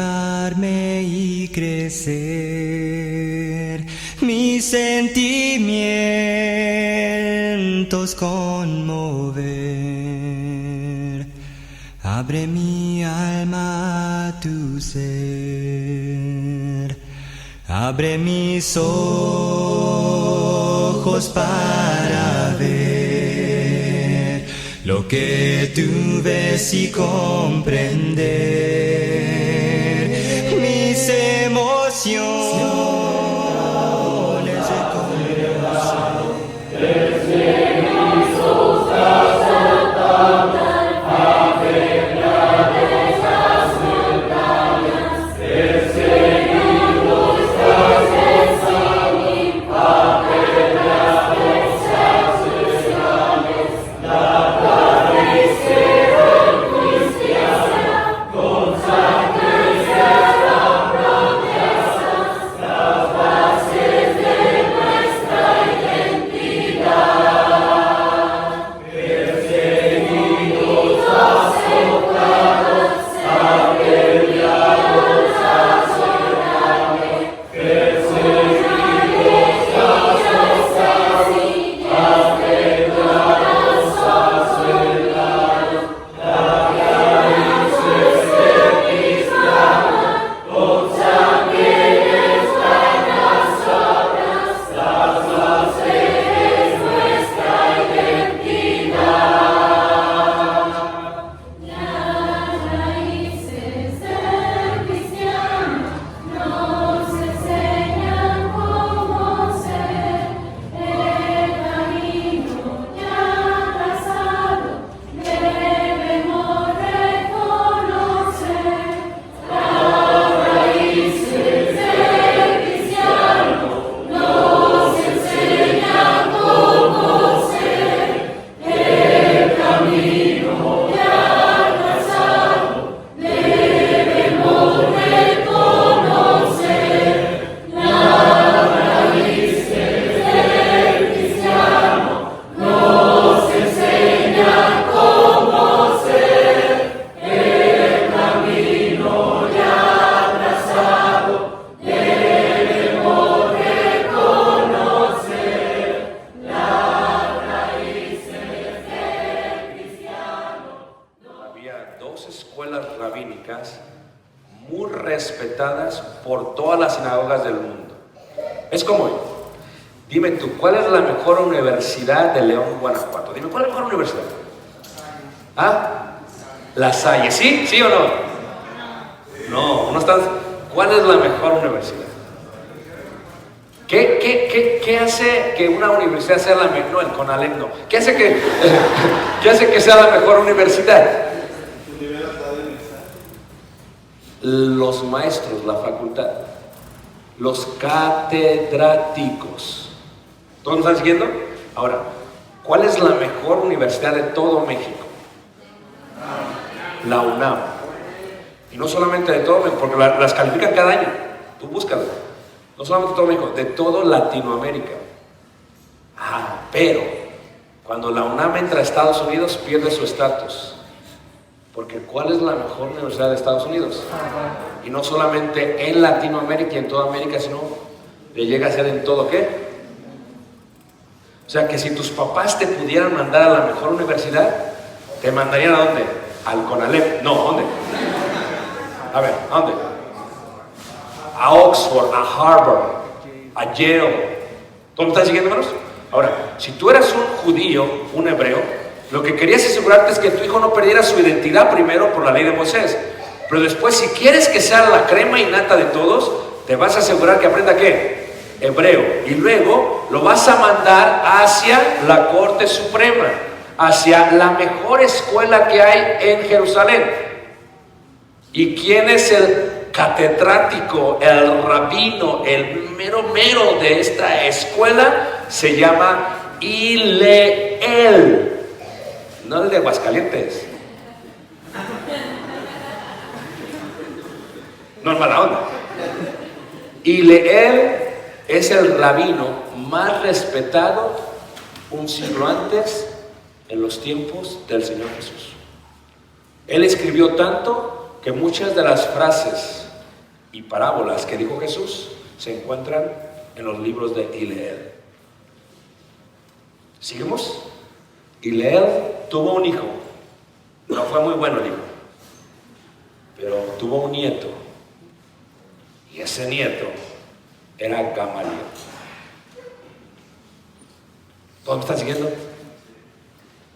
llenarme y crecer, mis sentimientos conmover. Abre mi alma a tu ser, abre mis ojos para ver lo que tú ves y comprender mis emociones de muy respetadas por todas las sinagogas del mundo. Es como hoy. Dime tú, ¿cuál es la mejor universidad de León, Guanajuato? Dime, ¿cuál es la mejor universidad? ¿Ah? La Salle, ¿sí? ¿Sí o no? No, no están. ¿Cuál es la mejor universidad? ¿Qué hace que una universidad sea la mejor? No, el CONALEP no. ¿Qué hace que sea la mejor universidad? Los maestros, la facultad, los catedráticos. ¿Todos me están siguiendo? Ahora, ¿cuál es la mejor universidad de todo México? La UNAM. Y no solamente de todo México, porque las califican cada año. Tú búscalas. No solamente de todo México, de todo Latinoamérica. Pero cuando la UNAM entra a Estados Unidos, pierde su estatus. Porque ¿cuál es la mejor universidad de Estados Unidos? Y no solamente en Latinoamérica y en toda América, sino le llega a ser en todo, ¿qué? O sea que si tus papás te pudieran mandar a la mejor universidad, ¿te mandarían a dónde? Al CONALEP. No, ¿a dónde? A ver, ¿a dónde? A Oxford, a Harvard, a Yale. ¿Todos me están siguiendo, hermanos? Ahora, si tú eras un judío, un hebreo, lo que querías asegurarte es que tu hijo no perdiera su identidad primero por la ley de Moisés. Pero después, si quieres que sea la crema innata de todos, te vas a asegurar que aprenda ¿qué? Hebreo. Y luego lo vas a mandar hacia la Corte Suprema, hacia la mejor escuela que hay en Jerusalén. ¿Y quién es el catedrático, el rabino, el mero de esta escuela? Se llama Hillel. No el de Aguascalientes. No es mala onda. Hillel es el rabino más respetado un siglo antes en los tiempos del Señor Jesús. Él escribió tanto que muchas de las frases y parábolas que dijo Jesús se encuentran en los libros de Hillel. ¿Seguimos? Hillel tuvo un hijo. No fue muy bueno el hijo, pero tuvo un nieto. Y ese nieto era Gamaliel. ¿Todos me están siguiendo?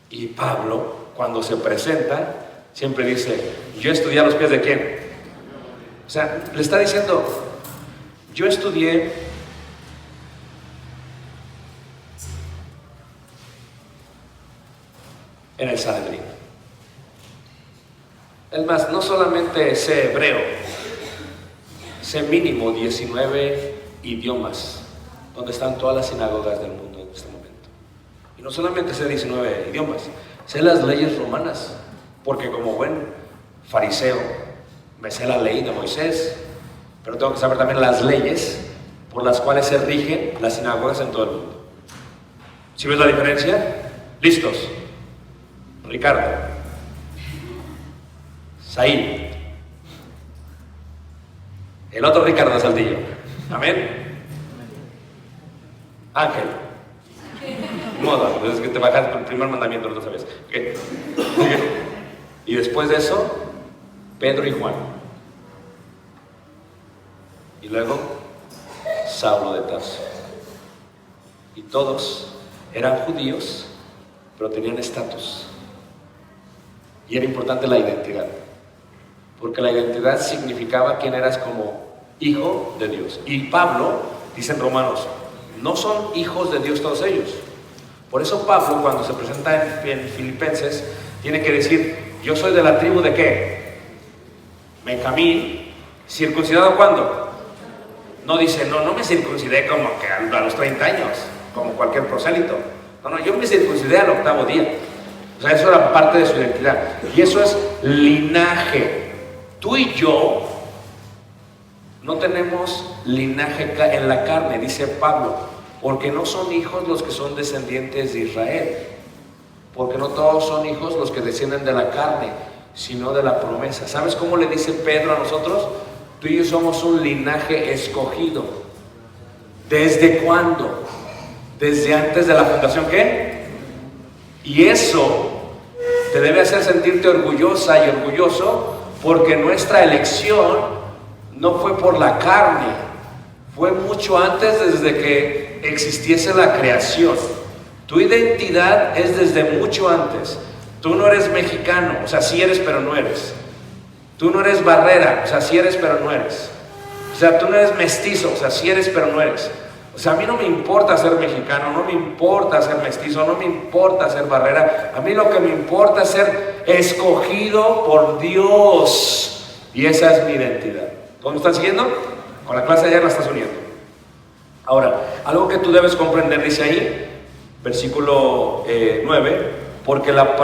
Y Pablo, cuando se presenta, siempre dice: yo estudié a los pies de ¿quién? O sea, le está diciendo: yo estudié en el Sanedrín. Es más, no solamente sé hebreo, sé mínimo 19 idiomas, donde están todas las sinagogas del mundo en este momento. Y no solamente sé 19 idiomas, sé las leyes romanas, porque como buen fariseo me sé la ley de Moisés, pero tengo que saber también las leyes por las cuales se rigen las sinagogas en todo el mundo. ¿Sí ves la diferencia? ¿Listos? Ricardo, Saín, el otro Ricardo Saltillo, amén. Ángel, modo, es que te bajas por el primer mandamiento, no lo sabes. ¿Okay? Y después de eso, Pedro y Juan, y luego Saulo de Tarso. Y todos eran judíos, pero tenían estatus. Y era importante la identidad, porque la identidad significaba quién eras como hijo de Dios. Y Pablo, dice en Romanos, no son hijos de Dios todos ellos. Por eso Pablo, cuando se presenta en Filipenses, tiene que decir: yo soy de la tribu de ¿qué? Benjamín. ¿Circuncidado cuándo? No dice, no me circuncidé como que a los 30 años, como cualquier prosélito. No, yo me circuncidé al 8º día. O sea, eso era parte de su identidad. Y eso es linaje. Tú y yo no tenemos linaje en la carne, dice Pablo, porque no son hijos los que son descendientes de Israel. Porque no todos son hijos los que descienden de la carne, sino de la promesa. ¿Sabes cómo le dice Pedro a nosotros? Tú y yo somos un linaje escogido. ¿Desde cuándo? Desde antes de la fundación, ¿qué? Y eso te debe hacer sentirte orgullosa y orgulloso, porque nuestra elección no fue por la carne, fue mucho antes, desde que existiese la creación. Tu identidad es desde mucho antes. Tú no eres mexicano, o sea, sí eres pero no eres. Tú no eres barrera, o sea, sí eres pero no eres. O sea, tú no eres mestizo, o sea, sí eres pero no eres. O sea, a mí no me importa ser mexicano, no me importa ser mestizo, no me importa ser barrera. A mí lo que me importa es ser escogido por Dios. Y esa es mi identidad. ¿Cómo me están siguiendo? Con la clase de ayer la estás uniendo. Ahora, algo que tú debes comprender, dice ahí, versículo 9, porque la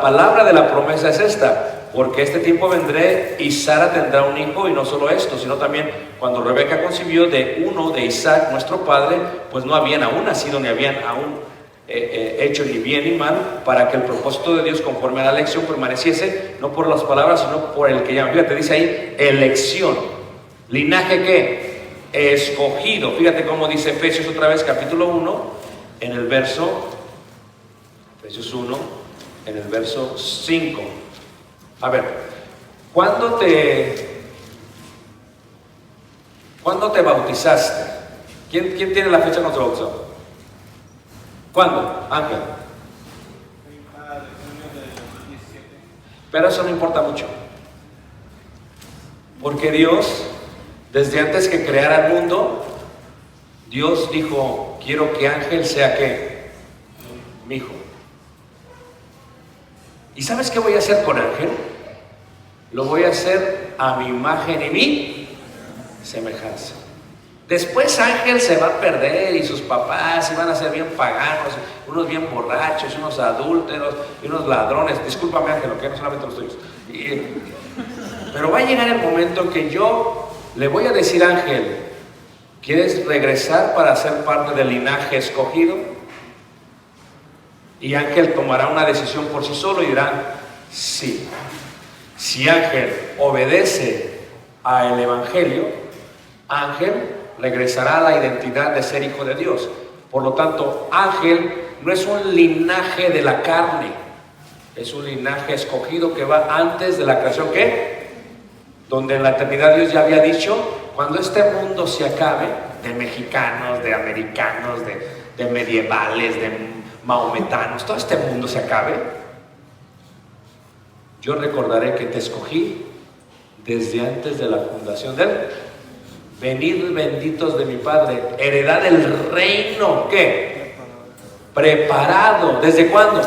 palabra de la promesa es esta: porque este tiempo vendré y Sara tendrá un hijo. Y no solo esto, sino también cuando Rebeca concibió de uno de Isaac, nuestro padre, pues no habían aún nacido ni habían aún hecho ni bien ni mal, para que el propósito de Dios conforme a la elección permaneciese, no por las palabras, sino por el que llama. Fíjate, dice ahí elección. ¿Linaje qué? Escogido. Fíjate cómo dice Efesios otra vez, capítulo 1, en el verso, Efesios 1, en el verso 5. A ver, ¿cuándo te bautizaste? ¿Quién tiene la fecha cuando se bautizó? ¿Cuándo, Ángel? Pero eso no importa mucho, porque Dios, desde antes que creara el mundo, Dios dijo: quiero que Ángel sea ¿qué? Mi hijo. ¿Y sabes qué voy a hacer con Ángel? Lo voy a hacer a mi imagen y mi semejanza. Después Ángel se va a perder y sus papás iban a ser bien paganos, unos bien borrachos, unos adúlteros y unos ladrones. Discúlpame, Ángel, que no solamente los tuyos. Pero va a llegar el momento que yo le voy a decir: Ángel, ¿quieres regresar para ser parte del linaje escogido? Y Ángel tomará una decisión por sí solo y dirá: sí. Si Ángel obedece al Evangelio, Ángel regresará a la identidad de ser hijo de Dios. Por lo tanto, Ángel no es un linaje de la carne, es un linaje escogido que va antes de la creación, ¿qué? Donde en la eternidad Dios ya había dicho, cuando este mundo se acabe, de mexicanos, de americanos, de medievales, de mahometanos, todo este mundo se acabe, yo recordaré que te escogí desde antes de la fundación del venid benditos de mi Padre, heredad del reino, ¿qué? Preparado. ¿Desde cuándo?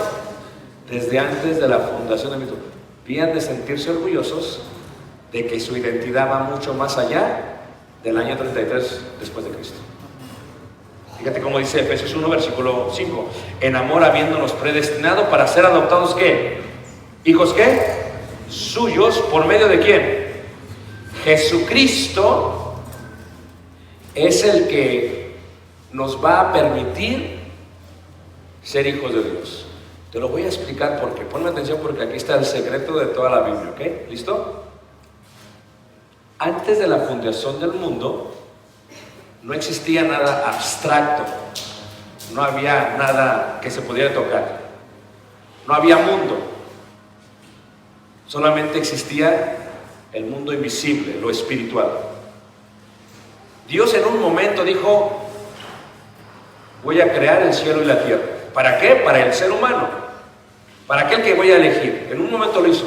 Desde antes de la fundación de mi mundo. Bien de sentirse orgullosos de que su identidad va mucho más allá del año 33 después de Cristo. Fíjate cómo dice Efesios 1, versículo 5. En amor habiéndonos predestinado para ser adoptados, ¿qué? ¿Hijos qué? Suyos, ¿por medio de quién? Jesucristo es el que nos va a permitir ser hijos de Dios. Te lo voy a explicar porque, ponme atención porque aquí está el secreto de toda la Biblia, ¿ok? ¿Listo? Antes de la fundación del mundo, no existía nada abstracto, no había nada que se pudiera tocar, no había mundo, solamente existía el mundo invisible, lo espiritual. Dios en un momento dijo, voy a crear el cielo y la tierra. ¿Para qué? Para el ser humano, para aquel que voy a elegir. En un momento lo hizo.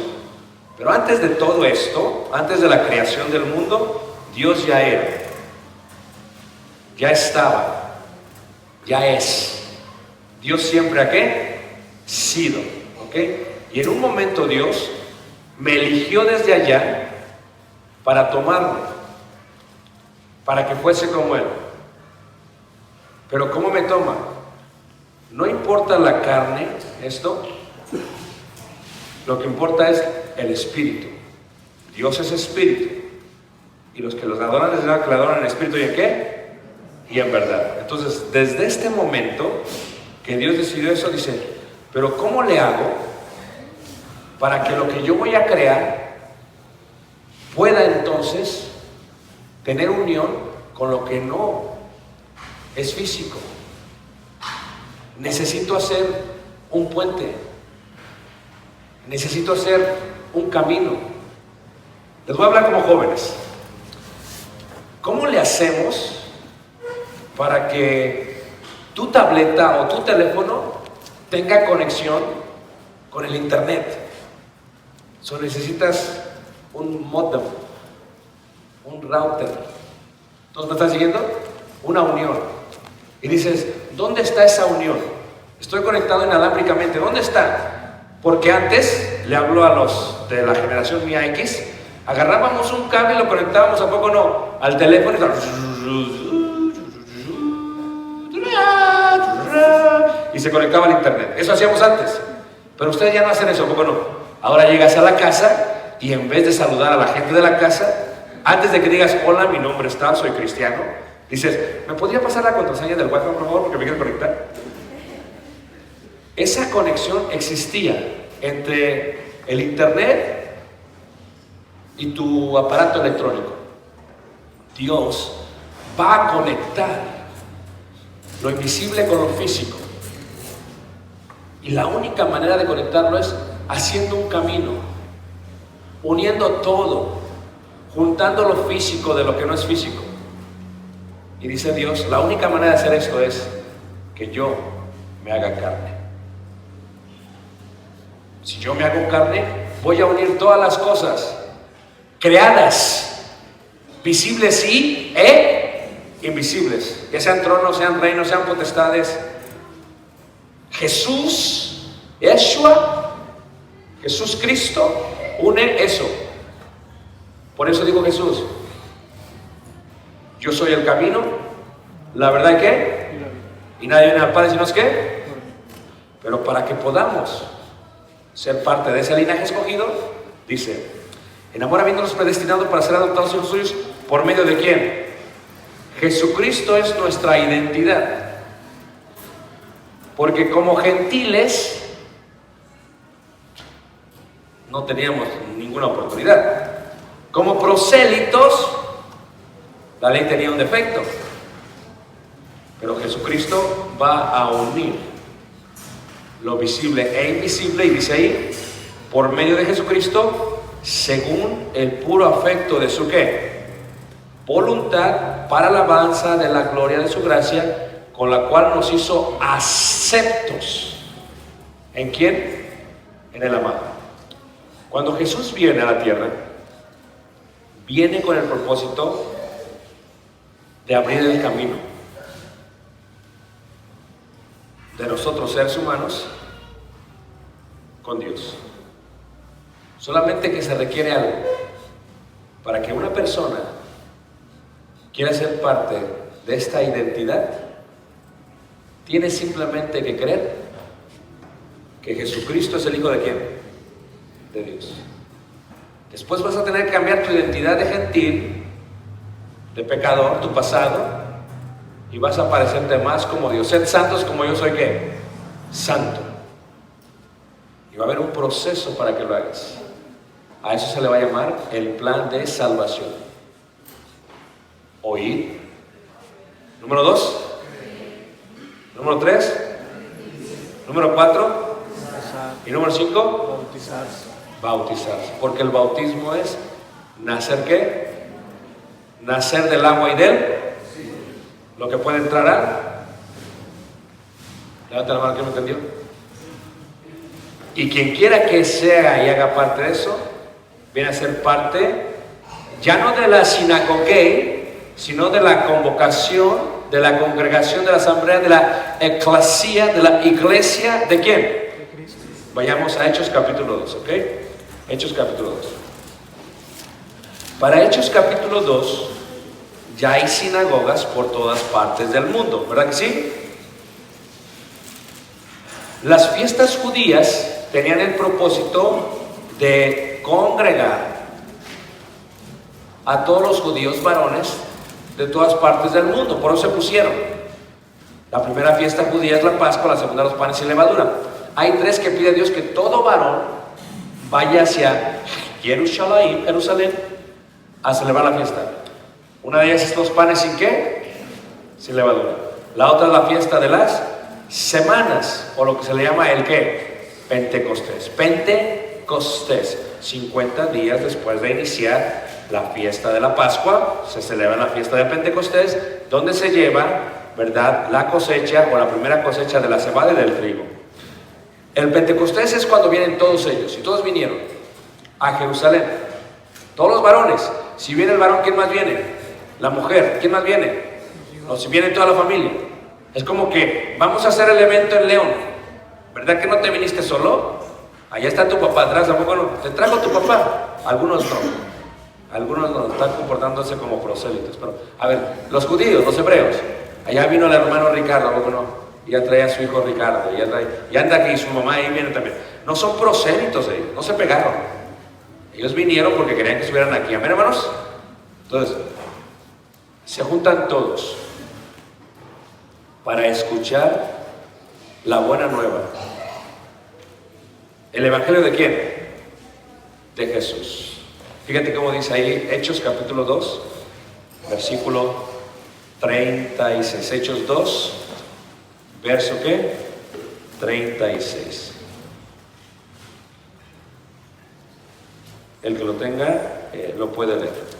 Pero antes de todo esto, antes de la creación del mundo, Dios ya era, ya estaba, ya es. Dios siempre ¿a qué? Sido, ¿ok? Y en un momento Dios me eligió desde allá para tomarme, para que fuese como Él. Pero ¿cómo me toma? No importa la carne, esto, lo que importa es el espíritu. Dios es espíritu. Y los que los adoran les dirán que le adoran en espíritu y en qué? Y en verdad. Entonces, desde este momento que Dios decidió eso, dice, pero ¿cómo le hago para que lo que yo voy a crear pueda entonces tener unión con lo que no es físico? Necesito hacer un puente, necesito hacer un camino. Les voy a hablar como jóvenes. ¿Cómo le hacemos para que tu tableta o tu teléfono tenga conexión con el internet? Necesitas un modem, un router. ¿Todos me están siguiendo? Una unión. Y dices, ¿dónde está esa unión? Estoy conectado inalámbricamente. ¿Dónde está? Porque antes, le hablo a los de la generación mía X, agarrábamos un cable y lo conectábamos, ¿a poco no? Al teléfono y se conectaba al internet. Eso hacíamos antes. Pero ustedes ya no hacen eso, ¿a poco no? Ahora llegas a la casa y en vez de saludar a la gente de la casa, antes de que digas, hola, mi nombre es tal, soy cristiano, dices, ¿me podría pasar la contraseña del Wi-Fi, por favor, porque me quiero conectar? Esa conexión existía entre el internet y tu aparato electrónico. Dios va a conectar lo invisible con lo físico. Y la única manera de conectarlo es haciendo un camino, uniendo todo, juntando lo físico de lo que no es físico. Y dice Dios, la única manera de hacer esto es que yo me haga carne. Si yo me hago carne, voy a unir todas las cosas creadas, visibles y invisibles, ya sean tronos, sean reinos, sean potestades. Jesús, Yeshua, Jesús Cristo, une eso. Por eso dijo Jesús, yo soy el camino, la verdad, ¿qué? Y nadie viene al Padre sino es ¿qué? Pero para que podamos ser parte de ese linaje escogido, dice, en amor habiéndonos predestinado para ser adoptados hijos suyos, ¿por medio de quién? Jesucristo es nuestra identidad. Porque como gentiles no teníamos ninguna oportunidad. Como prosélitos, la ley tenía un defecto, pero Jesucristo va a unir lo visible e invisible, y dice ahí, por medio de Jesucristo, según el puro afecto de su ¿qué? Voluntad, para alabanza de la gloria de su gracia, con la cual nos hizo aceptos. ¿En quién? En el amado. Cuando Jesús viene a la tierra, viene con el propósito de abrir el camino de nosotros, seres humanos, con Dios. Solamente que se requiere algo para que una persona quiera ser parte de esta identidad. Tiene simplemente que creer que Jesucristo es el Hijo de ¿quién? De Dios. Después vas a tener que cambiar tu identidad de gentil, de pecador, tu pasado, y vas a parecerte más como Dios. Sed santos como yo soy ¿qué? Santo. Y va a haber un proceso para que lo hagas. A eso se le va a llamar el plan de salvación. Oír. Número 2. Número 3. Número 4. Y número 5. Bautizarse. Porque el bautismo es nacer ¿qué? Nacer del agua y del lo que puede entrar a. Levanta la mano que me entendió. Y quien quiera que sea y haga parte de eso, viene a ser parte ya no de la sinagoga, sino de la convocación, de la congregación, de la asamblea, de la eclesía, de la iglesia. ¿De quién? De Cristo. Vayamos a Hechos capítulo 2, ¿ok? Hechos capítulo 2. Para Hechos capítulo 2 ya hay sinagogas por todas partes del mundo, ¿verdad que sí? Las fiestas judías tenían el propósito de congregar a todos los judíos varones de todas partes del mundo. Por eso se pusieron. La primera fiesta judía es la Pascua, la segunda los panes sin levadura. Hay 3 que pide Dios que todo varón vaya hacia Jerusalén, a celebrar la fiesta. Una de ellas es los panes sin ¿qué? Sin levadura. La otra es la fiesta de las semanas, o lo que se le llama el ¿qué? Pentecostés. Pentecostés, 50 días después de iniciar la fiesta de la Pascua, se celebra la fiesta de Pentecostés, donde se lleva, ¿verdad?, la cosecha o la primera cosecha de la cebada y del trigo. El Pentecostés es cuando vienen todos ellos, y todos vinieron a Jerusalén, todos los varones. Si viene el varón, ¿quién más viene? La mujer, ¿quién más viene? O si viene toda la familia. Es como que vamos a hacer el evento en León. ¿Verdad que no te viniste solo? Allá está tu papá atrás, ¿a poco no? ¿Te trajo tu papá? Algunos no. Algunos no están comportándose como prosélitos. Pero, a ver, los judíos, los hebreos. Allá vino el hermano Ricardo, ¿a poco no? Y ya trae a su hijo Ricardo. Y anda aquí, su mamá ahí viene también. No son prosélitos ellos, no se pegaron. Ellos vinieron porque querían que estuvieran aquí. ¿Amén, hermanos? Entonces, se juntan todos para escuchar la buena nueva. ¿El evangelio de quién? De Jesús. Fíjate cómo dice ahí Hechos capítulo 2, versículo 36. Hechos 2, verso ¿qué? 36. El que lo tenga lo puede leer.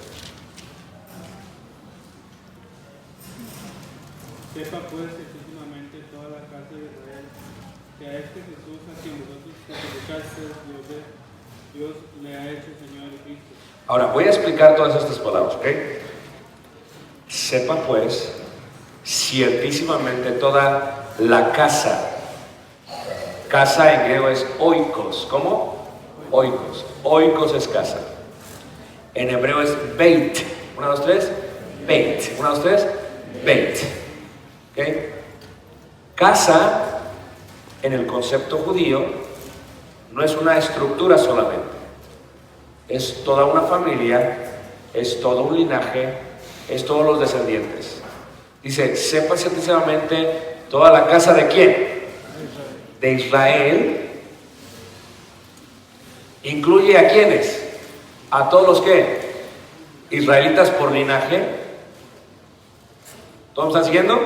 Sepa pues efectivamente toda la casa de Israel que a este Jesús a quien vosotros crucificasteis, Dios le ha hecho Señor y Cristo. Ahora voy a explicar todas estas palabras, ¿ok? Sepa pues ciertísimamente toda la casa. Casa en griego es oikos. ¿Cómo? Oikos. Oikos es casa. En hebreo es beit. 1, 2, 3. Beit. 1, 2, 3. Beit. ¿Ok? Casa, en el concepto judío, no es una estructura solamente. Es toda una familia, es todo un linaje, es todos los descendientes. Dice, sepa ciertísimamente toda la casa de quién? De Israel. Incluye a quiénes? A todos los que israelitas por linaje. ¿Todos me están siguiendo?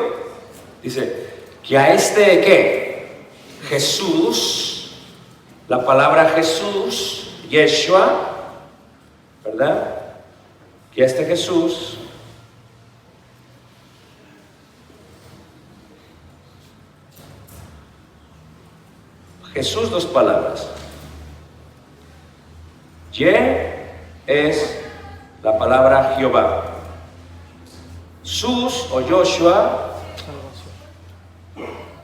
Dice que a este, ¿qué? Jesús, la palabra Jesús, Yeshua, ¿verdad? Que a este Jesús dos palabras. Ye es la palabra Jehová. Sus o Joshua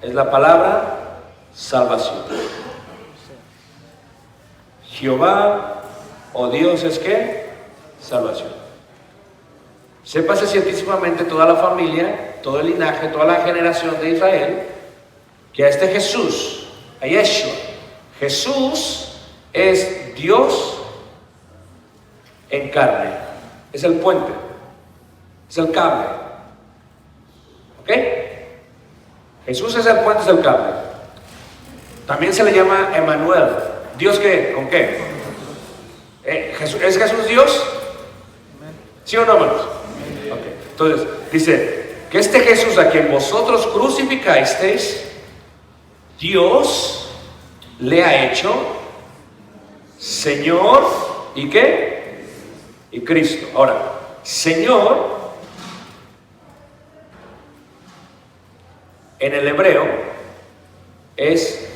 es la palabra salvación. Jehová o Dios es ¿qué? Salvación. Sépase científicamente toda la familia, todo el linaje, toda la generación de Israel, que a este Jesús, a Yeshua, Jesús es Dios en carne, es el puente, es el cable, ¿ok? Jesús es el puente, es el cable. También se le llama Emmanuel. ¿Dios qué? ¿Con qué? ¿Es Jesús Dios? ¿Sí o no, hermanos? Okay. Entonces, dice que este Jesús a quien vosotros crucificasteis, Dios le ha hecho Señor y ¿qué? Y Cristo. Ahora, Señor en el hebreo es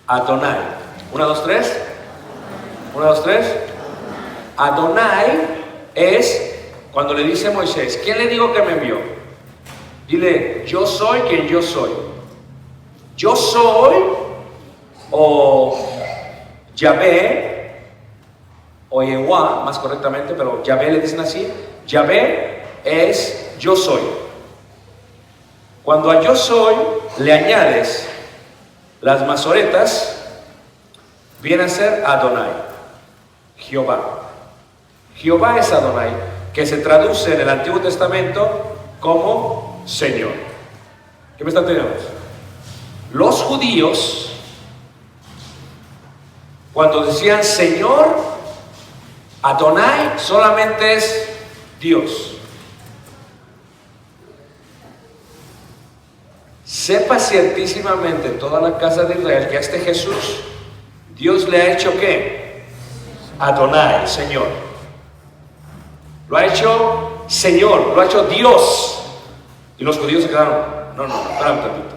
Adonai. 1, 2, 3. 1, 2, 3. Adonai es cuando le dice a Moisés, ¿quién le digo que me envió? Dile, yo soy quien yo soy. Yo soy o Yahvé o Yehová, más correctamente, pero Yahvé le dicen así. Yahvé es yo soy. Cuando a yo soy le añades las masoretas, viene a ser Adonai, Jehová. Jehová es Adonai, que se traduce en el Antiguo Testamento como Señor. ¿Qué me están entendiendo? Los judíos, cuando decían Señor, Adonai solamente es Dios. Sepa ciertísimamente toda la casa de Israel que a este Jesús Dios le ha hecho ¿qué? Adonai, Señor. Lo ha hecho Señor, lo ha hecho Dios. Y los judíos se quedaron, no, espérame tantito,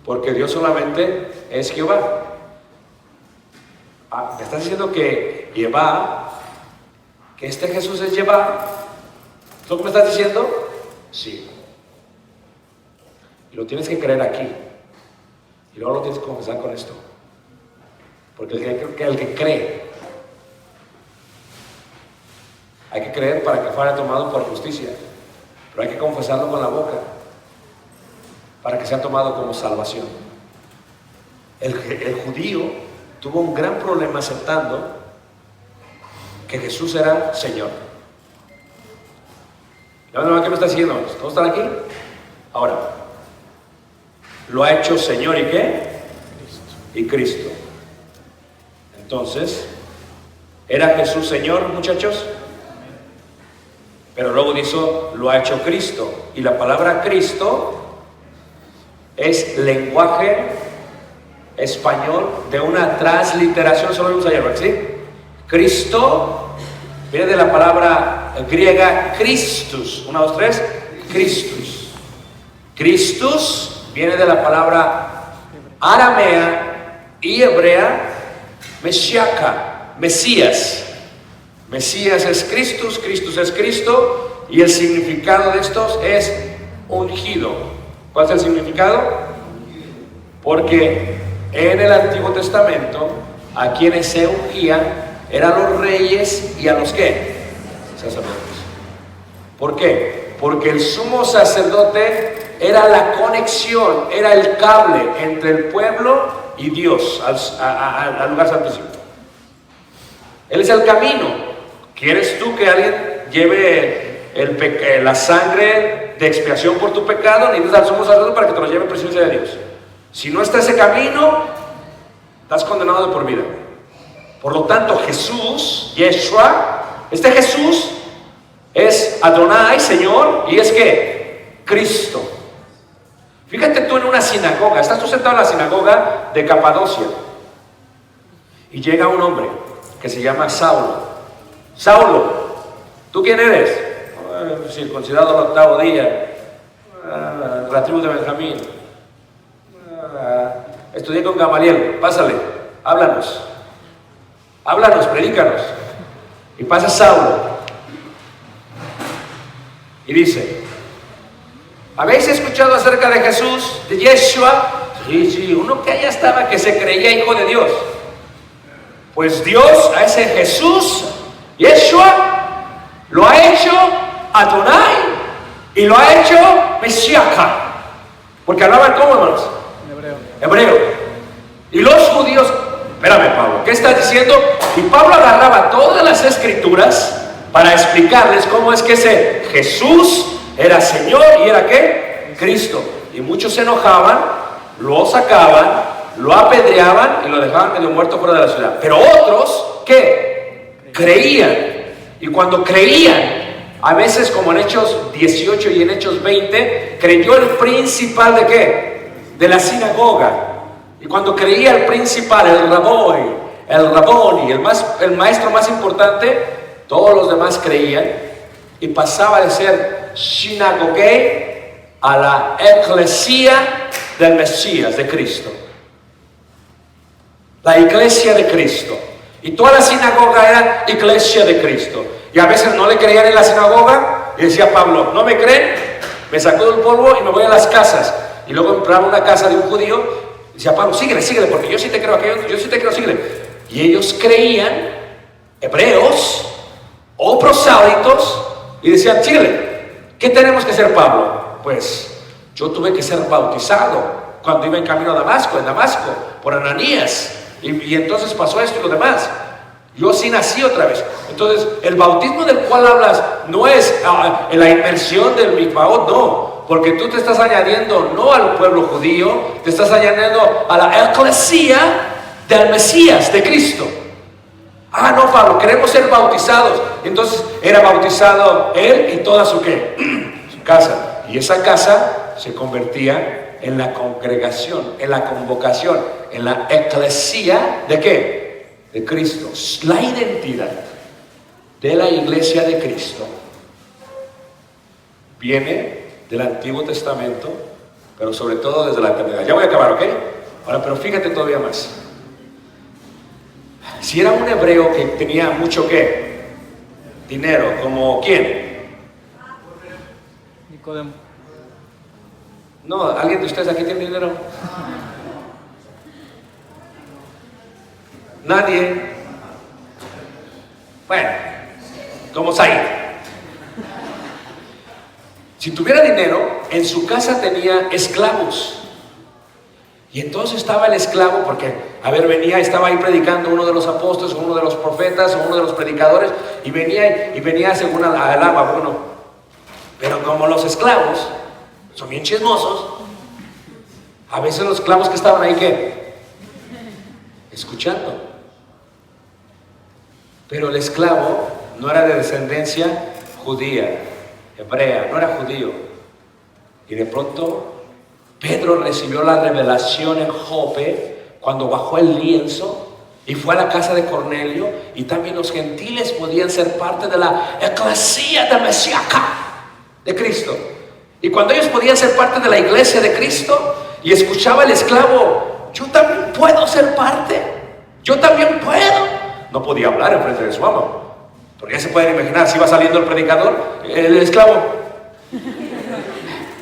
porque Dios solamente es Jehová. ¿Me estás diciendo que Jehová, que este Jesús es Jehová? ¿Es lo que me estás diciendo? Sí. Y lo tienes que creer aquí. Y luego lo tienes que confesar con esto. Porque el que cree, hay que creer para que fuera tomado por justicia. Pero hay que confesarlo con la boca para que sea tomado como salvación. El judío tuvo un gran problema aceptando que Jesús era Señor. ¿Ya ven qué me está diciendo? ¿Todos están aquí? Ahora, lo ha hecho Señor y ¿qué? Y Cristo. Entonces, ¿era Jesús Señor, muchachos? Pero luego dice, lo ha hecho Cristo. Y la palabra Cristo es lenguaje español de una transliteración, solo vimos ayer, ¿sí? Cristo viene de la palabra griega Christus. 1, 2, 3, Christus. Christus viene de la palabra aramea y hebrea Meshiach, Mesías. Mesías es Christus, Christus es Cristo, y el significado de estos es ungido. ¿Cuál es el significado? Porque en el Antiguo Testamento a quienes se ungían eran los reyes y a los ¿qué? Sacerdotes. ¿Por qué? Porque el sumo sacerdote era la conexión, era el cable entre el pueblo y Dios al lugar santísimo. Él es el camino. ¿Quieres tú que alguien lleve la sangre de expiación por tu pecado? Necesitas al sumo sacerdote para que te lo lleve en presencia de Dios. Si no está ese camino, estás condenado de por vida. Por lo tanto, Jesús, Yeshua, este Jesús es Adonai, Señor, y es que Cristo. Fíjate tú en una sinagoga, estás tú sentado en la sinagoga de Capadocia y llega un hombre que se llama Saulo. Saulo, ¿tú quién eres? Circuncidado al 8º día, la tribu de Benjamín, estudié con Gamaliel, pásale, háblanos, predícanos. Y pasa Saulo y dice: ¿habéis escuchado acerca de Jesús, de Yeshua? Sí, uno que allá estaba que se creía hijo de Dios. Pues Dios a ese Jesús, Yeshua, lo ha hecho Adonai y lo ha hecho Mesíaca. Porque hablaban ¿cómo, hermanos? Hebreo. Y los judíos, espérame Pablo, ¿qué estás diciendo? Y Pablo agarraba todas las escrituras para explicarles cómo es que ese Jesús era Señor y era ¿qué? Cristo. Y muchos se enojaban, lo sacaban, lo apedreaban y lo dejaban medio muerto fuera de la ciudad. Pero otros, ¿qué? Creían. Y cuando creían, a veces como en Hechos 18 y en Hechos 20, creyó el principal ¿de qué? De la sinagoga. Y cuando creía el principal, el Raboni, el maestro más importante, todos los demás creían y pasaba de ser sinagogue a la eclesia del Mesías, de Cristo. La iglesia de Cristo. Y toda la sinagoga era iglesia de Cristo. Y a veces no le creían en la sinagoga y decía Pablo: ¿no me creen? Me sacudo el polvo y me voy a las casas. Y luego entraba una casa de un judío y decía Pablo: síguele, porque yo sí te creo, yo sí te creo, síguele. Y ellos creían, hebreos o prosálitos, y decían: síguele, ¿qué tenemos que hacer, Pablo? Pues yo tuve que ser bautizado cuando iba en camino a Damasco, por Ananías, y entonces pasó esto y lo demás. Yo sí nací otra vez. Entonces el bautismo del cual hablas no es la inmersión del mikvaot, no, porque tú te estás añadiendo no al pueblo judío, te estás añadiendo a la eclesia del Mesías, de Cristo. No, Pablo, queremos ser bautizados. Entonces era bautizado él y toda su ¿qué? Su casa. Y esa casa se convertía en la congregación, en la convocación, en la eclesia ¿de qué? De Cristo. La identidad de la iglesia de Cristo viene del Antiguo Testamento, pero sobre todo desde la eternidad. Ya voy a acabar, ¿ok? Ahora, pero fíjate todavía más. Si era un hebreo que tenía mucho ¿qué? Dinero, como ¿quién? Nicodemo. No, ¿alguien de ustedes aquí tiene dinero? Nadie. Bueno, como Said. Si tuviera dinero, en su casa tenía esclavos. Y entonces estaba el esclavo, porque, venía, estaba ahí predicando uno de los apóstoles, o uno de los profetas, o uno de los predicadores, y venía según al agua, bueno. Pero como los esclavos son bien chismosos, a veces los esclavos que estaban ahí, ¿qué? Escuchando. Pero el esclavo no era de descendencia judía, hebrea, no era judío. Y de pronto Pedro recibió la revelación en Jope cuando bajó el lienzo y fue a la casa de Cornelio, y también los gentiles podían ser parte de la eclesia de Mesíaca de Cristo. Y cuando ellos podían ser parte de la iglesia de Cristo y escuchaba el esclavo: yo también puedo ser parte, yo también puedo. No podía hablar en frente de su amo, porque ya se pueden imaginar, si iba saliendo el predicador, el esclavo: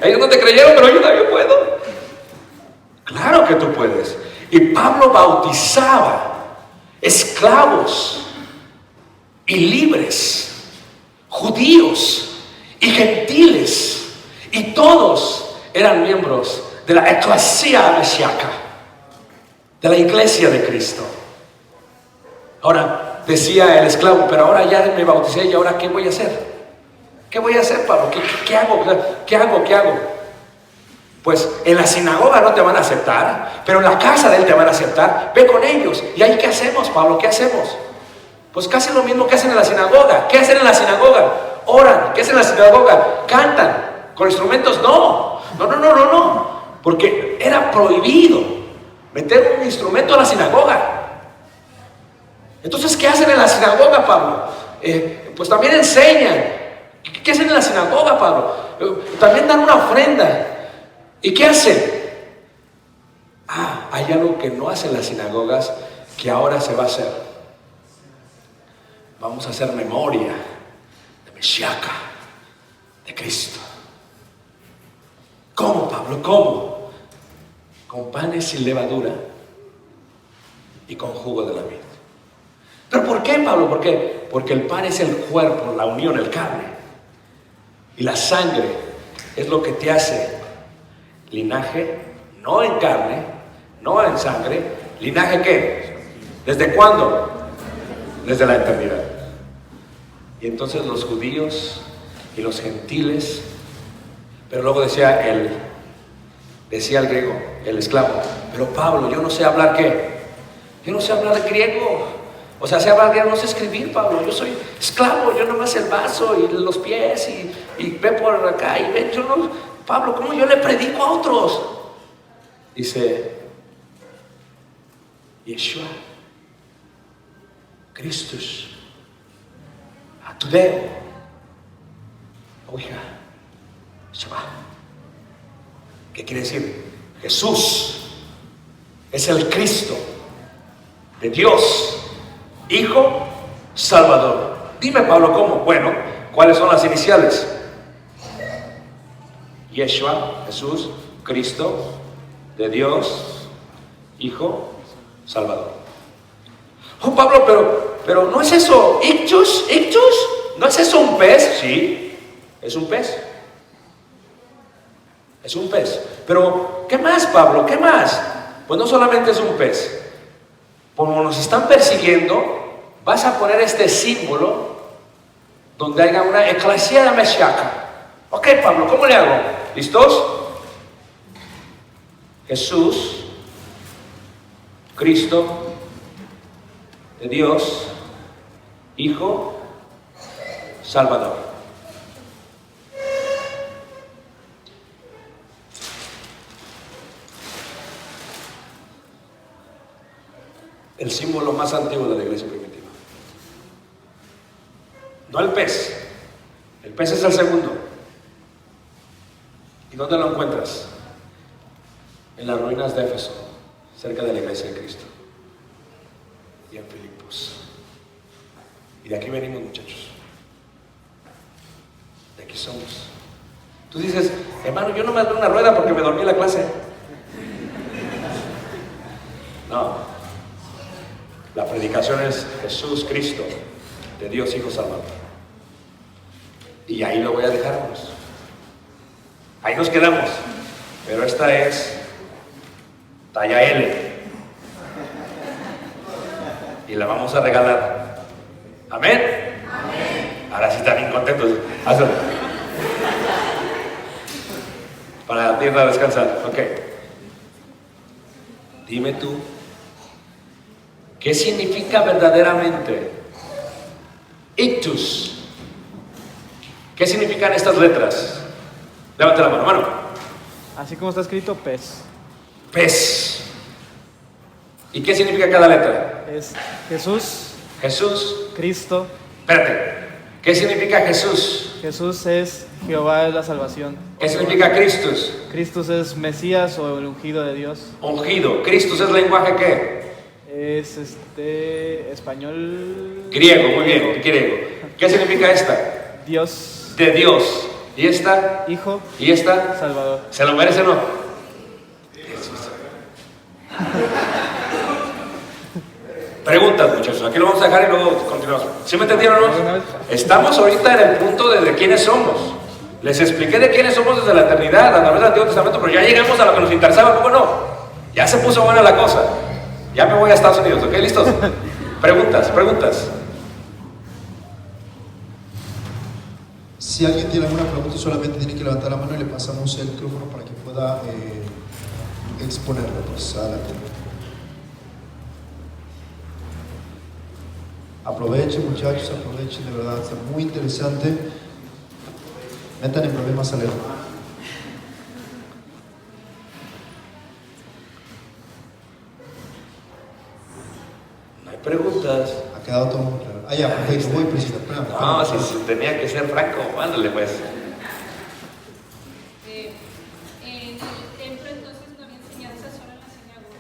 ellos no te creyeron, pero yo también puedo. Claro que tú puedes. Y Pablo bautizaba esclavos y libres, judíos y gentiles, y todos eran miembros de la eclesia mesíaca, de la iglesia de Cristo. Ahora, decía el esclavo: pero ahora ya me bauticé, ¿y ahora qué voy a hacer? ¿Qué voy a hacer, Pablo? ¿Qué hago? ¿Qué hago? Pues en la sinagoga no te van a aceptar, pero en la casa de él te van a aceptar. Ve con ellos. ¿Y ahí qué hacemos, Pablo? ¿Qué hacemos? Pues casi lo mismo que hacen en la sinagoga. ¿Qué hacen en la sinagoga? oran. ¿Qué hacen en la sinagoga? Cantan. ¿Con instrumentos? No. Porque era prohibido meter un instrumento a la sinagoga. Entonces, ¿qué hacen en la sinagoga, Pablo? Pues también enseñan. ¿Qué hacen en la sinagoga, Pablo? También dan una ofrenda. ¿Y qué hacen? Hay algo que no hacen las sinagogas que ahora se va a hacer. Vamos a hacer memoria de Meshiach, de Cristo. ¿Cómo, Pablo? ¿Cómo? Con panes sin levadura y con jugo de la vid. ¿Pero por qué, Pablo? ¿Por qué? Porque el pan es el cuerpo, la unión, el carne. Y la sangre es lo que te hace linaje, no en carne, no en sangre. ¿Linaje qué? ¿Desde cuándo? Desde la eternidad. Y entonces los judíos y los gentiles, pero luego decía el griego, el esclavo, pero Pablo, yo no sé hablar ¿qué? Yo no sé hablar griego. O sea, sé hablar griego, no sé escribir, Pablo. Yo soy esclavo, yo nomás el vaso y los pies y ve por acá y ve, yo no, Pablo, ¿cómo yo le predico a otros? Dice Yeshua, Christus, Atudeo, oiga, Shabbat. ¿Qué quiere decir? Jesús es el Cristo de Dios, Hijo, Salvador. Dime, Pablo, ¿cómo? Bueno, ¿cuáles son las iniciales? Yeshua, Jesús, Cristo, de Dios, Hijo, Salvador. Oh, Pablo, pero ¿no es eso ictus? ¿Ictus? ¿No es eso un pez? Sí, es un pez. Es un pez. Pero, ¿qué más, Pablo? ¿Qué más? Pues no solamente es un pez. Como nos están persiguiendo, vas a poner este símbolo donde haya una eclesia de Meshiach. Ok, Pablo, ¿cómo le hago? ¿Listos? Jesús, Cristo, de Dios, Hijo, Salvador. El símbolo más antiguo de la iglesia primitiva. No el pez. El pez es el segundo. ¿Y dónde lo encuentras? En las ruinas de Éfeso, cerca de la iglesia de Cristo. Y en Filipos. Y de aquí venimos, muchachos. De aquí somos. Tú dices, hermano, yo no me doy una rueda porque me dormí en la clase. No. La predicación es Jesús Cristo, de Dios Hijo Salvador. Y ahí lo voy a dejarnos. Ahí nos quedamos. Pero esta es talla L. Y la vamos a regalar. ¿Amén? Amén. Ahora sí están bien contentos. Hazlo. Para irnos a descansar. Ok. Dime tú, ¿qué significa verdaderamente ictus? ¿Qué significan estas letras? Levante la mano, mano. Así como está escrito, pez. Pez. ¿Y qué significa cada letra? Es Jesús, Jesús. Cristo. Espérate. ¿Qué significa Jesús? Jesús es Jehová es la salvación. ¿Qué significa Christus? Cristus es Mesías o el ungido de Dios. Ungido. ¿Christus es lenguaje qué? Es español. Griego, muy bien, griego. ¿Qué significa esta? Dios. De Dios. ¿Y esta? Hijo. ¿Y esta? Salvador. ¿Se lo merece o no? Preguntas, muchachos. Aquí lo vamos a dejar y luego continuamos. ¿Sí me entendieron? Estamos ahorita en el punto de quiénes somos. Les expliqué de quiénes somos desde la eternidad, a través del Antiguo Testamento, pero ya llegamos a lo que nos interesaba, ¿cómo no? Ya se puso buena la cosa. Ya me voy a Estados Unidos, ¿ok? ¿Listos? Preguntas. Si alguien tiene alguna pregunta, solamente tiene que levantar la mano y le pasamos el micrófono para que pueda exponerlo. Pues adelante. Aprovechen, muchachos, aprovechen, de verdad, está muy interesante. metan en problemas al hermano. No hay preguntas. Ha quedado todo muy claro. Ah, ya, perfecto, voy preciso. No, si tenía que ser franco, ándale pues. En el templo entonces no había enseñanza, solo en la sinagoga.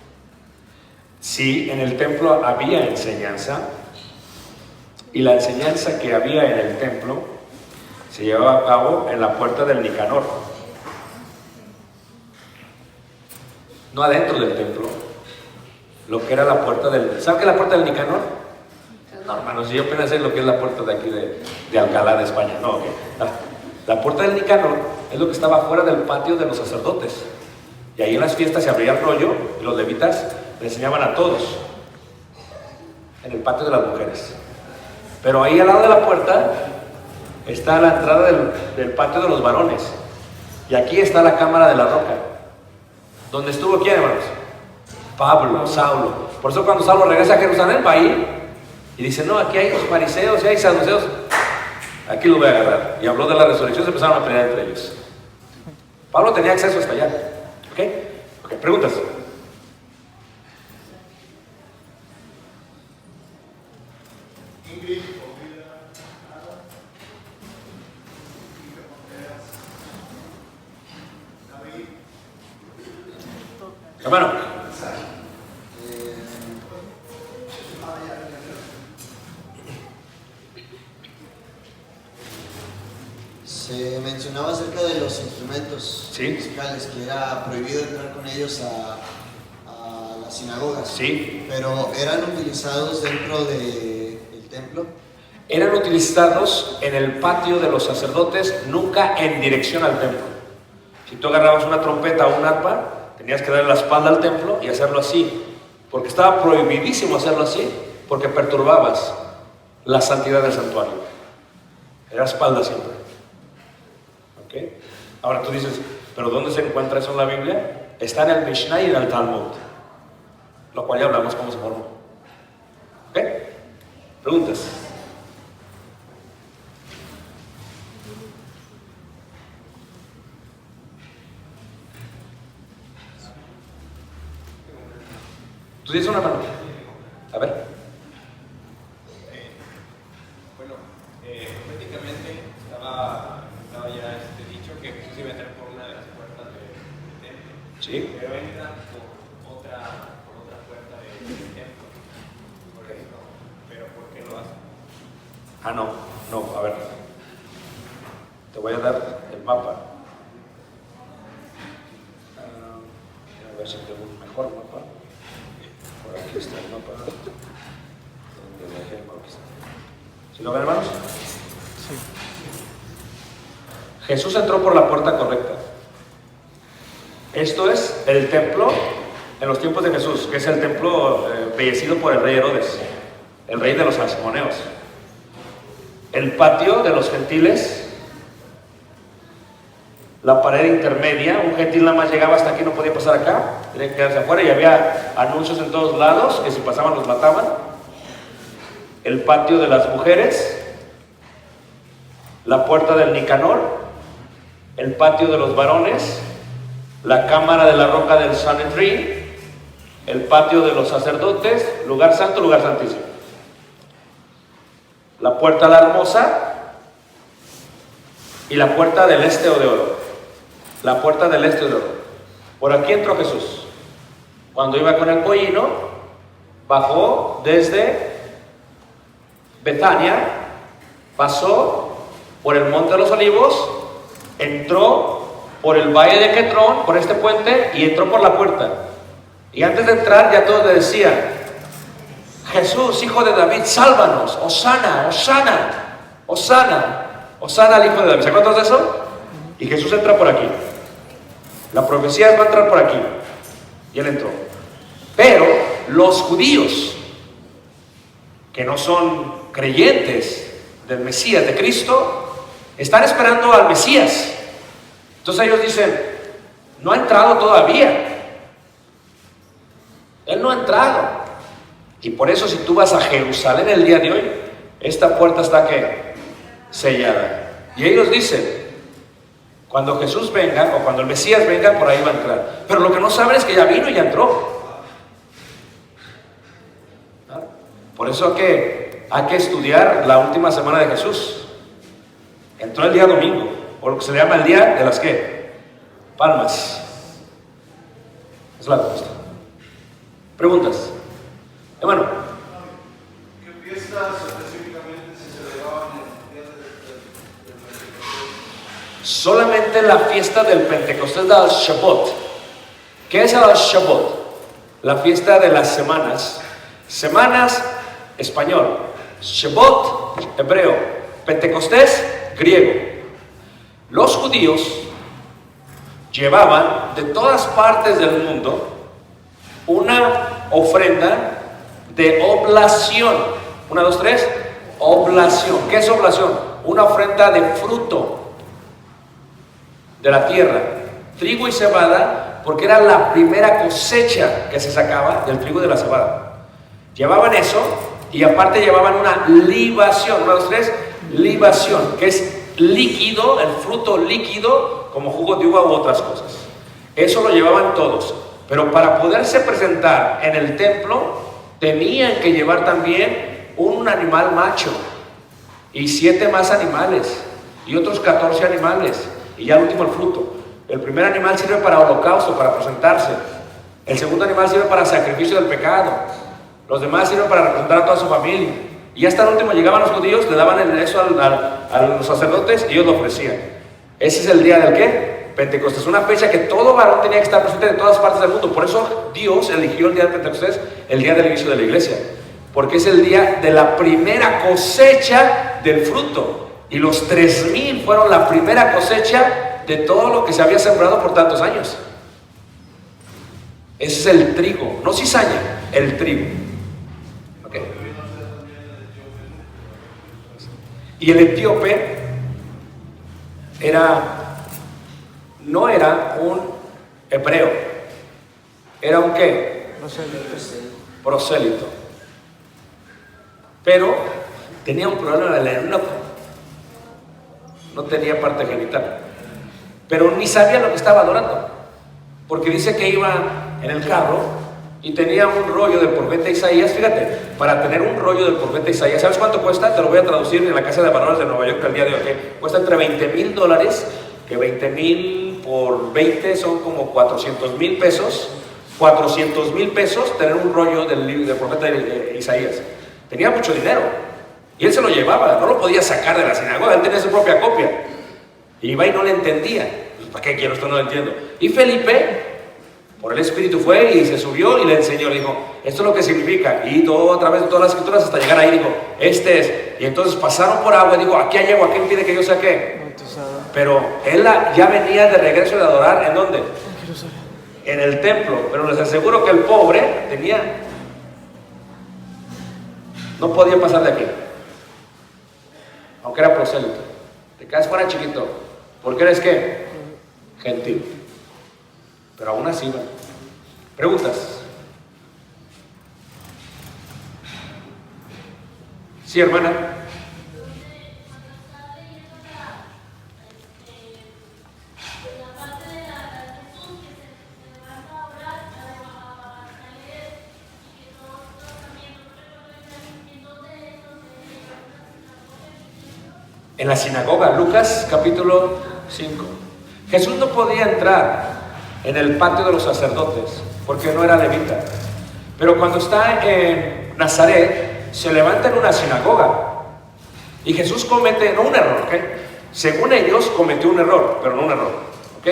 Sí, en el templo había enseñanza, y la enseñanza que había en el templo se llevaba a cabo en la puerta del Nicanor, no adentro del templo, lo que era la puerta del... ¿Saben qué es la puerta del Nicanor? No, hermanos, yo apenas sé lo que es la puerta de aquí de Alcalá de España. No, okay. La puerta del Nicanor es lo que estaba fuera del patio de los sacerdotes, y ahí en las fiestas se abría el rollo y los levitas le enseñaban a todos en el patio de las mujeres. Pero ahí al lado de la puerta está la entrada del patio de los varones, y aquí está la cámara de la roca, donde estuvo ¿quién, hermanos? Pablo, Saulo. Por eso cuando Saulo regresa a Jerusalén va ahí y dice, no, aquí hay los fariseos y hay saduceos, aquí lo voy a agarrar. Y habló de la resurrección, se empezaron a pelear entre ellos. Pablo tenía acceso hasta allá. ¿Ok? Preguntas. Hermano. Se mencionaba acerca de los instrumentos Sí. musicales, que era prohibido entrar con ellos a las sinagogas. Sí. Pero ¿eran utilizados dentro del templo? Eran utilizados en el patio de los sacerdotes, nunca en dirección al templo. Si tú agarrabas una trompeta o un arpa, tenías que darle la espalda al templo y hacerlo así, porque estaba prohibidísimo hacerlo así, porque perturbabas la santidad del santuario. Era espalda siempre. ¿Ok? Ahora tú dices, ¿pero dónde se encuentra eso en la Biblia? Está en el Mishnah y en el Talmud, lo cual ya hablamos cómo se formó. ¿Ok? Preguntas. ¿Tú tienes una mano? A ver. Bueno, prácticamente estaba ya dicho que Jesús iba a entrar por una de las puertas del templo. Sí. Pero entra por otra puerta del templo. Por eso, pero ¿por qué lo hace? Ah, no, a ver. Te voy a dar el mapa. A ver si tengo un mejor mapa. Por aquí está el mapa. Donde dejé el mapa. ¿Sí lo ven, hermanos? Sí. Jesús entró por la puerta correcta. Esto es el templo en los tiempos de Jesús, que es el templo embellecido por el rey Herodes, el rey de los Hasmoneos. El patio de los gentiles, la pared intermedia, un gentil nada más llegaba hasta aquí, no podía pasar acá, tenía que quedarse afuera, y había anuncios en todos lados que si pasaban los mataban. El patio de las mujeres, la puerta del Nicanor, el patio de los varones, la cámara de la roca del Sanedrín, el patio de los sacerdotes, lugar santo, lugar santísimo. La puerta la hermosa y la puerta del este o de oro. La puerta del este o de oro. Por aquí entró Jesús. Cuando iba con el pollino, bajó desde Betania, pasó por el Monte de los Olivos, entró por el Valle de Quetrón, por este puente, y entró por la puerta. Y antes de entrar ya todos le decían, Jesús, hijo de David, sálvanos, Hosana, Hosana, Hosana, Hosana al hijo de David. ¿Se acuerdan de eso? Y Jesús entra por aquí. La profecía es va a entrar por aquí. Y él entró. Pero los judíos, que no son creyentes del Mesías, de Cristo, están esperando al Mesías. Entonces ellos dicen, no ha entrado todavía. Él no ha entrado. Y por eso si tú vas a Jerusalén el día de hoy, esta puerta está ¿qué? Sellada. Y ellos dicen, Cuando Jesús venga, o cuando el Mesías venga, por ahí va a entrar. Pero lo que no saben es que ya vino y ya entró. Por eso hay que estudiar la última semana de Jesús. Entró el día domingo, o lo que se le llama el día de las ¿qué? Palmas. Esa es la respuesta. ¿Preguntas? Hermano. ¿Qué fiestas específicamente se celebraban en el día del Pentecostés? Solamente la fiesta del Pentecostés del Shavuot. ¿Qué es el Shavuot? La fiesta de las semanas. Semanas, español. Shavuot, hebreo. Pentecostés, griego. Los judíos llevaban de todas partes del mundo una ofrenda de oblación. 1, 2, 3. Oblación. ¿Qué es oblación? Una ofrenda de fruto de la tierra, trigo y cebada, porque era la primera cosecha que se sacaba del trigo y de la cebada. Llevaban eso y aparte llevaban una libación. 1, 2, 3. Libación, que es líquido, el fruto líquido, como jugo de uva u otras cosas. Eso lo llevaban todos. Pero para poderse presentar en el templo, tenían que llevar también un animal macho y 7 más animales y otros 14 animales. Y ya el último, el fruto. El primer animal sirve para holocausto, para presentarse. El segundo animal sirve para sacrificio del pecado. Los demás sirven para representar a toda su familia. Y hasta el último llegaban los judíos, le daban eso a los sacerdotes y ellos lo ofrecían. Ese es el día del ¿qué? Pentecostés. Una fecha que todo varón tenía que estar presente en todas partes del mundo. Por eso Dios eligió el día de Pentecostés, el día del inicio de la iglesia. Porque es el día de la primera cosecha del fruto. Y los 3,000 fueron la primera cosecha de todo lo que se había sembrado por tantos años. Ese es el trigo, no cizaña, el trigo. ¿Okay? Y el etíope no era un hebreo, era un ¿qué? Prosélito. Pero tenía un problema del enojo. No tenía parte genital, pero ni sabía lo que estaba adorando, porque dice que iba en el carro y tenía un rollo del profeta Isaías. Fíjate, para tener un rollo del profeta Isaías, ¿sabes cuánto cuesta? Te lo voy a traducir en la Casa de Valores de Nueva York el día de hoy. Cuesta entre $20,000, que 20,000 por 20 son como 400,000 pesos. 400,000 pesos tener un rollo del profeta Isaías. Tenía mucho dinero. Y él se lo llevaba, no lo podía sacar de la sinagoga, él tenía su propia copia. Y iba y no le entendía. Pues, ¿para qué quiero esto? No lo entiendo. Y Felipe, por el Espíritu, fue y se subió y le enseñó, le dijo, esto es lo que significa. Y todo a través de todas las escrituras hasta llegar ahí, dijo, este es. Y entonces pasaron por agua y dijo, aquí hay agua, ¿quién pide que yo saque? Pero él ya venía de regreso de adorar, ¿en dónde? En el templo. Pero les aseguro que el pobre no podía pasar de aquí. Aunque era prosélito. Te quedas fuera, chiquito. ¿Por qué eres qué? Gentil. Pero aún así va. ¿Preguntas? Sí, hermana. En la sinagoga, Lucas capítulo 5. Jesús no podía entrar en el patio de los sacerdotes porque no era levita. Pero cuando está en Nazaret, se levanta en una sinagoga. Y Jesús comete, no un error, ¿ok? Según ellos, cometió un error, pero no un error, ¿ok?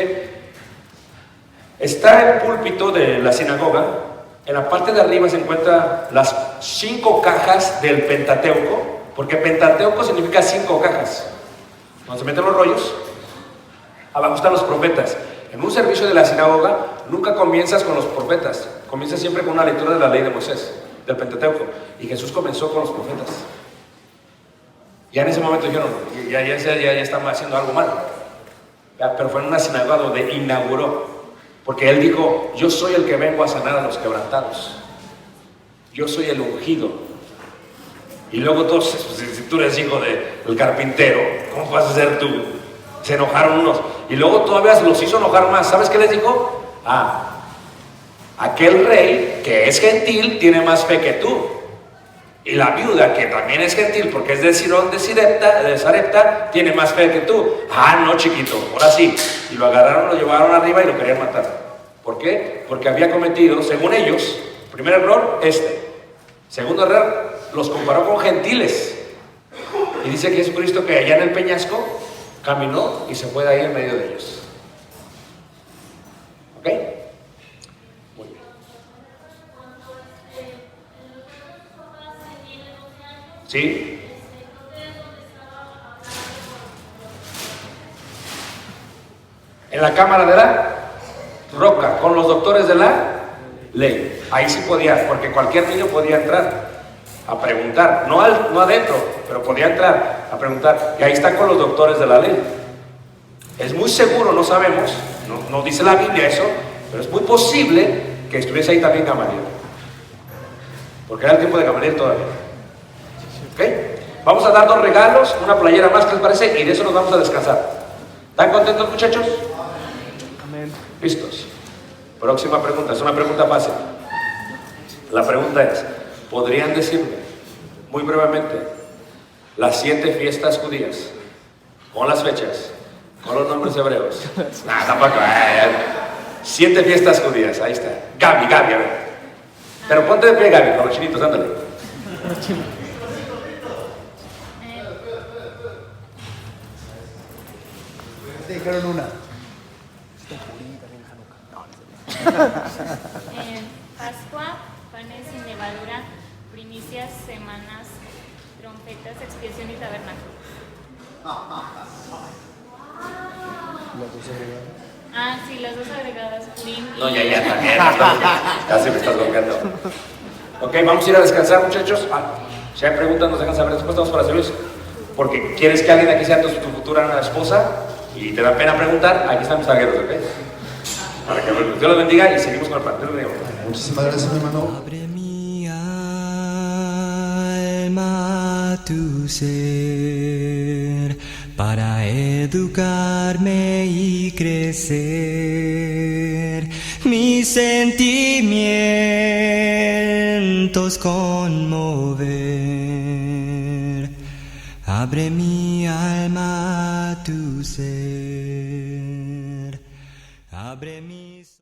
Está el púlpito de la sinagoga. En la parte de arriba se encuentran las 5 cajas del Pentateuco. Porque Pentateuco significa 5 cajas. Cuando se meten los rollos, abajo están los profetas. En un servicio de la sinagoga, nunca comienzas con los profetas. Comienzas siempre con una lectura de la ley de Moisés, del Pentateuco. Y Jesús comenzó con los profetas. Ya en ese momento dijeron, ya estamos haciendo algo mal. Pero fue en una sinagoga donde inauguró. Porque él dijo, yo soy el que vengo a sanar a los quebrantados. Yo soy el ungido. Y luego si tú eres hijo del carpintero, ¿cómo vas a ser tú Se enojaron unos. Y luego todavía los hizo enojar más. ¿Sabes qué les dijo? Aquel rey que es gentil tiene más fe que tú. Y la viuda que también es gentil porque es de Sirón de Sarepta tiene más fe que tú. No, chiquito, ahora sí. Y lo agarraron, lo llevaron arriba y lo querían matar. ¿Por qué? Porque había cometido, según ellos, primer error, segundo error, los comparó con gentiles. Y dice que Jesucristo que allá en el peñasco caminó y se fue de ahí en medio de ellos. ¿Ok? Muy bien. ¿Sí? En la cámara de la roca, con los doctores de la ley. Ahí sí podía, porque cualquier niño podía entrar a preguntar, no adentro, pero podía entrar a preguntar. Y ahí está con los doctores de la ley. Es muy seguro, no sabemos, no dice la Biblia eso, pero es muy posible que estuviese ahí también Gamaliel. Porque era el tiempo de Gamaliel todavía. ¿Ok? Vamos a dar 2 regalos, una playera más, ¿qué les parece? Y de eso nos vamos a descansar. ¿Están contentos, muchachos? Amén. ¿Listos? Próxima pregunta, es una pregunta fácil. La pregunta es, ¿podrían decirme, muy brevemente, las 7 fiestas judías, con las fechas, con los nombres hebreos? Tampoco. 7 fiestas judías, ahí está. Gaby, a ver. Pero ponte de pie, Gaby, con los chinitos, ándale. Te dijeron una. Pascua, panes sin levadura, primicias, semanas, trompetas, expiación y tabernáculo. Sí, las 2 agregadas. Purim y... No, ya, también. Casi me estás golpeando. Ok, vamos a ir a descansar, muchachos. Si hay preguntas, nos dejan saber. Después estamos para servirles. Porque quieres que alguien aquí sea tu futura esposa y te da pena preguntar, aquí están mis zagueros, ¿ok? Para que Dios los bendiga y seguimos con el plan. Dios los bendiga. Muchísimas gracias, mi hermano. Abre mi alma a tu ser para educarme y crecer. Mis sentimientos conmover. Abre mi alma a tu ser. Abre mis